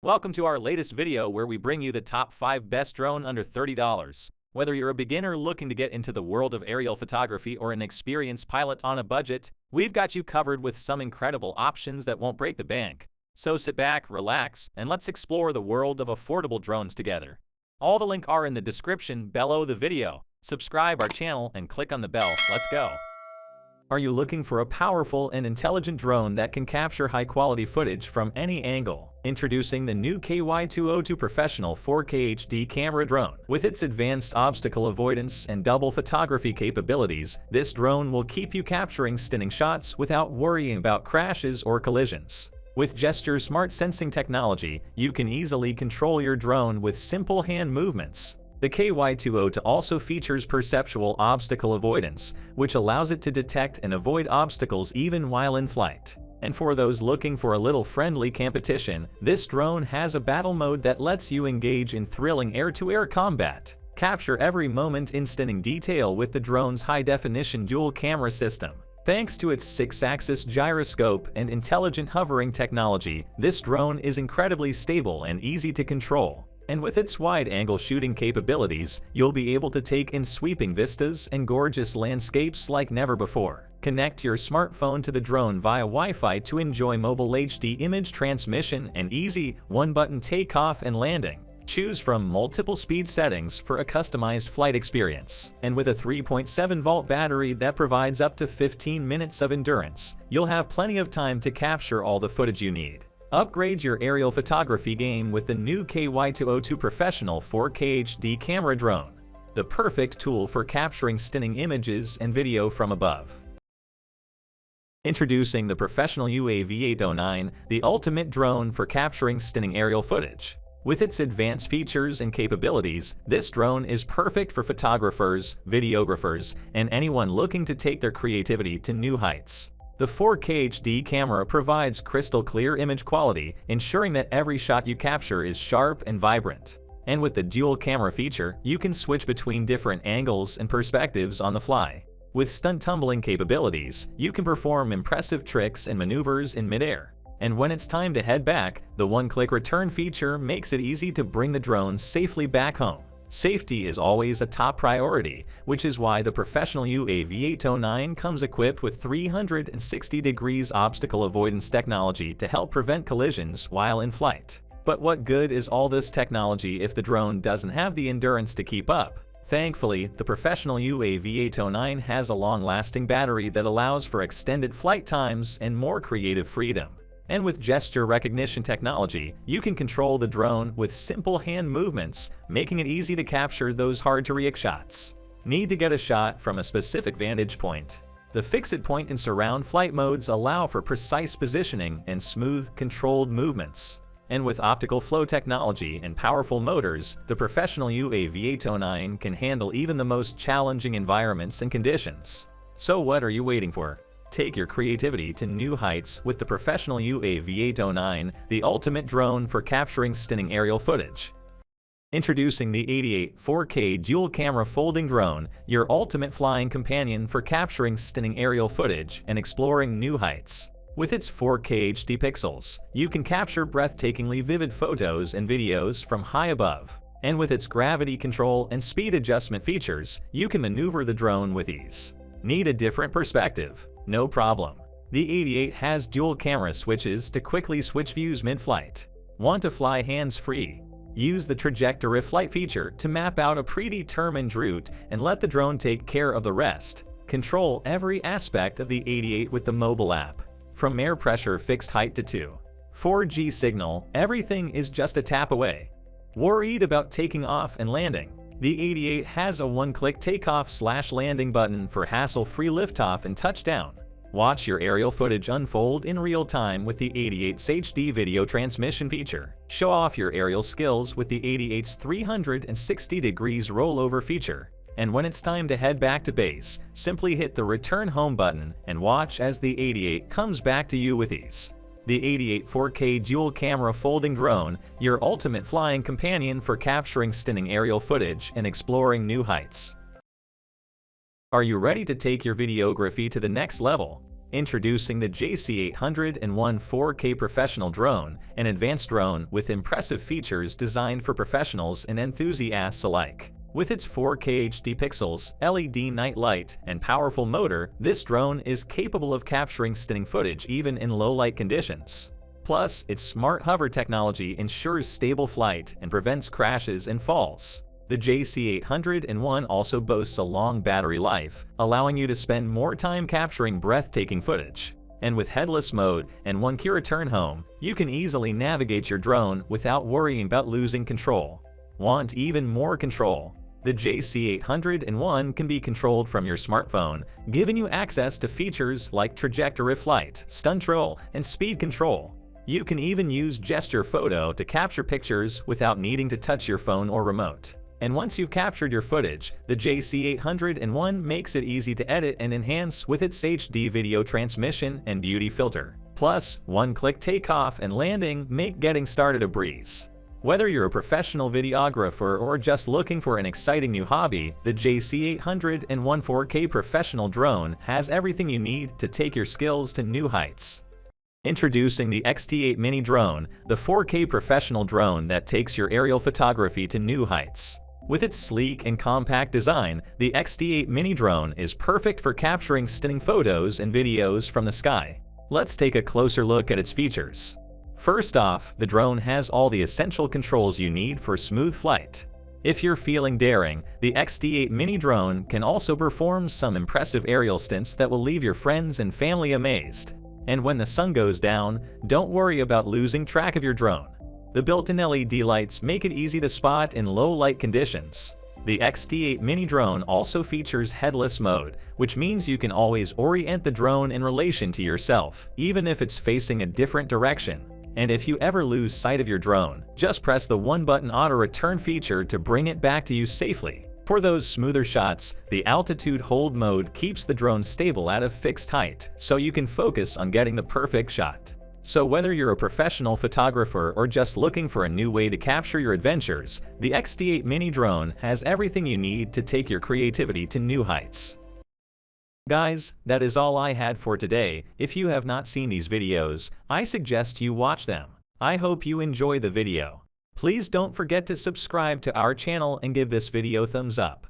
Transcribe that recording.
Welcome to our latest video where we bring you the top 5 best drone under $30. Whether you're a beginner looking to get into the world of aerial photography or an experienced pilot on a budget, we've got you covered with some incredible options that won't break the bank. So sit back, relax, and let's explore the world of affordable drones together. All the links are in the description below the video. Subscribe our channel and click on the bell. Let's go. Are you looking for a powerful and intelligent drone that can capture high-quality footage from any angle? Introducing the new KY202 Professional 4K HD Camera Drone. With its advanced obstacle avoidance and double photography capabilities, this drone will keep you capturing stunning shots without worrying about crashes or collisions. With Gesture Smart Sensing technology, you can easily control your drone with simple hand movements. The KY202 also features perceptual obstacle avoidance, which allows it to detect and avoid obstacles even while in flight. And for those looking for a little friendly competition, this drone has a battle mode that lets you engage in thrilling air-to-air combat. Capture every moment in stunning detail with the drone's high-definition dual-camera system. Thanks to its 6-axis gyroscope and intelligent hovering technology, this drone is incredibly stable and easy to control. And with its wide-angle shooting capabilities, you'll be able to take in sweeping vistas and gorgeous landscapes like never before. Connect your smartphone to the drone via Wi-Fi to enjoy mobile HD image transmission and easy one-button takeoff and landing. Choose from multiple speed settings for a customized flight experience. And with a 3.7-volt battery that provides up to 15 minutes of endurance, you'll have plenty of time to capture all the footage you need. Upgrade your aerial photography game with the new KY202 Professional 4K HD Camera Drone, the perfect tool for capturing stunning images and video from above. Introducing the Professional UAV 809, the ultimate drone for capturing stunning aerial footage. With its advanced features and capabilities, this drone is perfect for photographers, videographers, and anyone looking to take their creativity to new heights. The 4K HD camera provides crystal clear image quality, ensuring that every shot you capture is sharp and vibrant. And with the dual camera feature, you can switch between different angles and perspectives on the fly. With stunt tumbling capabilities, you can perform impressive tricks and maneuvers in midair. And when it's time to head back, the one-click return feature makes it easy to bring the drone safely back home. Safety is always a top priority, which is why the Professional UAV 809 comes equipped with 360 degrees obstacle avoidance technology to help prevent collisions while in flight. But what good is all this technology if the drone doesn't have the endurance to keep up? Thankfully, the Professional UAV 809 has a long-lasting battery that allows for extended flight times and more creative freedom. And with gesture recognition technology, you can control the drone with simple hand movements, making it easy to capture those hard-to-reach shots. Need to get a shot from a specific vantage point? The fixed point and surround flight modes allow for precise positioning and smooth, controlled movements. And with optical flow technology and powerful motors, the Professional UAV 809 can handle even the most challenging environments and conditions. So what are you waiting for? Take your creativity to new heights with the Professional UAV 809, the ultimate drone for capturing stunning aerial footage. Introducing the 88 4K dual-camera folding drone, your ultimate flying companion for capturing stunning aerial footage and exploring new heights. With its 4K HD pixels, you can capture breathtakingly vivid photos and videos from high above. And with its gravity control and speed adjustment features, you can maneuver the drone with ease. Need a different perspective? No problem. The 88 has dual camera switches to quickly switch views mid-flight. Want to fly hands-free? Use the trajectory flight feature to map out a predetermined route and let the drone take care of the rest. Control every aspect of the 88 with the mobile app. From air pressure fixed height to 4G signal, everything is just a tap away. Worried about taking off and landing? The 88 has a one-click takeoff/landing button for hassle-free liftoff and touchdown. Watch your aerial footage unfold in real time with the 88's HD video transmission feature. Show off your aerial skills with the 88's 360 degrees rollover feature. And when it's time to head back to base, simply hit the return home button and watch as the 88 comes back to you with ease. The 88 4K dual-camera folding drone, your ultimate flying companion for capturing stunning aerial footage and exploring new heights. Are you ready to take your videography to the next level? Introducing the JC801 4K Professional Drone, an advanced drone with impressive features designed for professionals and enthusiasts alike. With its 4K HD pixels, LED night light, and powerful motor, this drone is capable of capturing stunning footage even in low-light conditions. Plus, its smart hover technology ensures stable flight and prevents crashes and falls. The JC801 also boasts a long battery life, allowing you to spend more time capturing breathtaking footage. And with headless mode and one key return home, you can easily navigate your drone without worrying about losing control. Want even more control? The JC801 can be controlled from your smartphone, giving you access to features like trajectory flight, stun control, and speed control. You can even use gesture photo to capture pictures without needing to touch your phone or remote. And once you've captured your footage, the JC801 makes it easy to edit and enhance with its HD video transmission and beauty filter. Plus, one-click takeoff and landing make getting started a breeze. Whether you're a professional videographer or just looking for an exciting new hobby, the JC801 4K Professional Drone has everything you need to take your skills to new heights. Introducing the XT8 Mini Drone, the 4K professional drone that takes your aerial photography to new heights. With its sleek and compact design, the XT8 Mini Drone is perfect for capturing stunning photos and videos from the sky. Let's take a closer look at its features. First off, the drone has all the essential controls you need for smooth flight. If you're feeling daring, the XT8 Mini Drone can also perform some impressive aerial stunts that will leave your friends and family amazed. And when the sun goes down, don't worry about losing track of your drone. The built-in LED lights make it easy to spot in low-light conditions. The XT8 Mini Drone also features headless mode, which means you can always orient the drone in relation to yourself, even if it's facing a different direction. And if you ever lose sight of your drone, just press the one-button auto-return feature to bring it back to you safely. For those smoother shots, the altitude hold mode keeps the drone stable at a fixed height, so you can focus on getting the perfect shot. So whether you're a professional photographer or just looking for a new way to capture your adventures, the XT8 Mini Drone has everything you need to take your creativity to new heights. Guys, that is all I had for today. If you have not seen these videos, I suggest you watch them. I hope you enjoy the video. Please don't forget to subscribe to our channel and give this video a thumbs up.